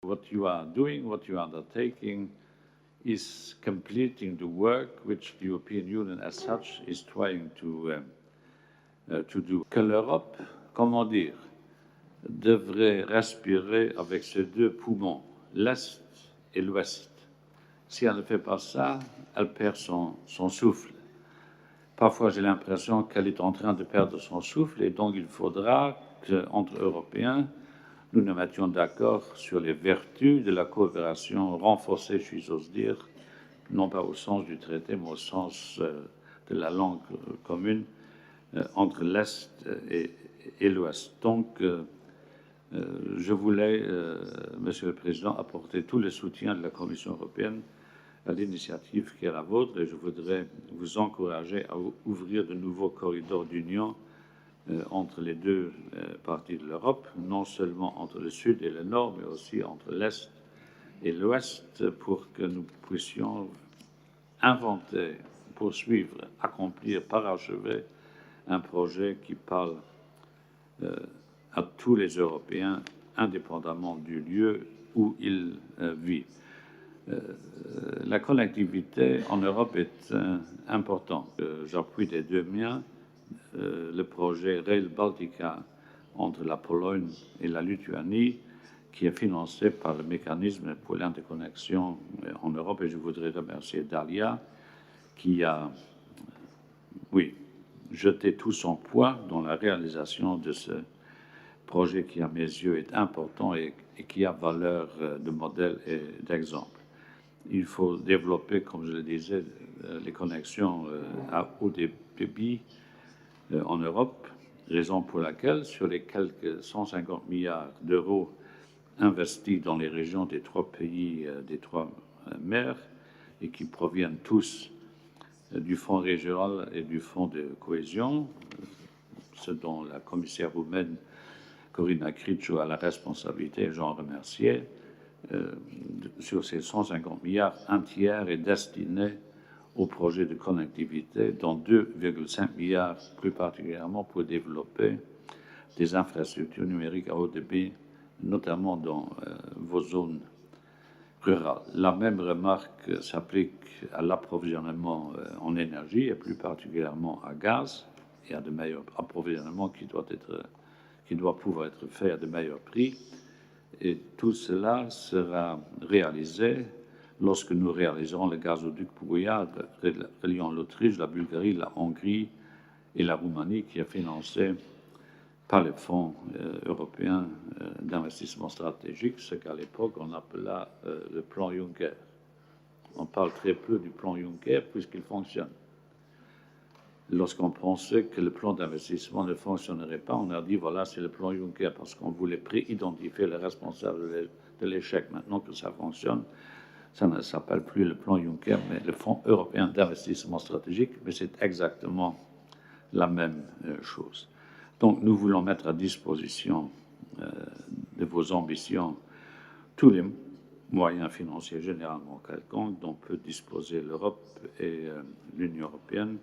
What you are doing, what you are undertaking, is completing the work which the European Union as such is trying to do. Que l'Europe, comment dire, devrait respirer avec ses deux poumons, l'Est et l'Ouest. Si elle ne fait pas ça, elle perd son souffle. Parfois, j'ai l'impression qu'elle est en train de perdre son souffle et donc il faudra qu'entre Européens, nous nous mettions d'accord sur les vertus de la coopération renforcée, si j'ose dire, non pas au sens du traité, mais au sens de la langue commune entre l'Est et l'Ouest. Donc, je voulais, Monsieur le Président, apporter tout le soutien de la Commission européenne à l'initiative qui est la vôtre et je voudrais vous encourager à ouvrir de nouveaux corridors d'union entre les deux parties de l'Europe, non seulement entre le Sud et le Nord, mais aussi entre l'Est et l'Ouest, pour que nous puissions inventer, poursuivre, accomplir, parachever un projet qui parle à tous les Européens, indépendamment du lieu où ils vivent. La connectivité en Europe est importante. J'appuie des deux mains le projet Rail Baltica entre la Pologne et la Lituanie, qui est financé par le mécanisme pour l'interconnexion en Europe. Et je voudrais remercier Dalia, qui a, jeté tout son poids dans la réalisation de ce projet qui, à mes yeux, est important et qui a valeur de modèle et d'exemple. Il faut développer, comme je le disais, les connexions à haut débit en Europe, raison pour laquelle, sur les quelques 150 milliards d'euros investis dans les régions des trois pays, des trois mers, et qui proviennent tous du Fonds régional et du Fonds de cohésion, ce dont la commissaire roumaine Corina Crețu a la responsabilité, et j'en remerciais. Sur ces 150 milliards, un tiers est destiné au projet de connectivité, dont 2,5 milliards plus particulièrement pour développer des infrastructures numériques à haut débit, notamment dans vos zones rurales. La même remarque s'applique à l'approvisionnement en énergie et plus particulièrement à gaz et à de meilleurs approvisionnements qui doit pouvoir être fait à de meilleurs prix. Et tout cela sera réalisé lorsque nous réaliserons le gazoduc Bouygues reliant l'Autriche, la Bulgarie, la Hongrie et la Roumanie, qui est financé par les fonds européens d'investissement stratégique, ce qu'à l'époque on appela le plan Juncker. On parle très peu du plan Juncker puisqu'il fonctionne. Lorsqu'on pensait que le plan d'investissement ne fonctionnerait pas, on a dit voilà, c'est le plan Juncker, parce qu'on voulait pré-identifier les responsables de l'échec. Maintenant que ça fonctionne, ça ne s'appelle plus le plan Juncker, mais le Fonds européen d'investissement stratégique, mais c'est exactement la même chose. Donc, nous voulons mettre à disposition de vos ambitions tous les moyens financiers généralement quelconques dont peut disposer l'Europe et l'Union européenne.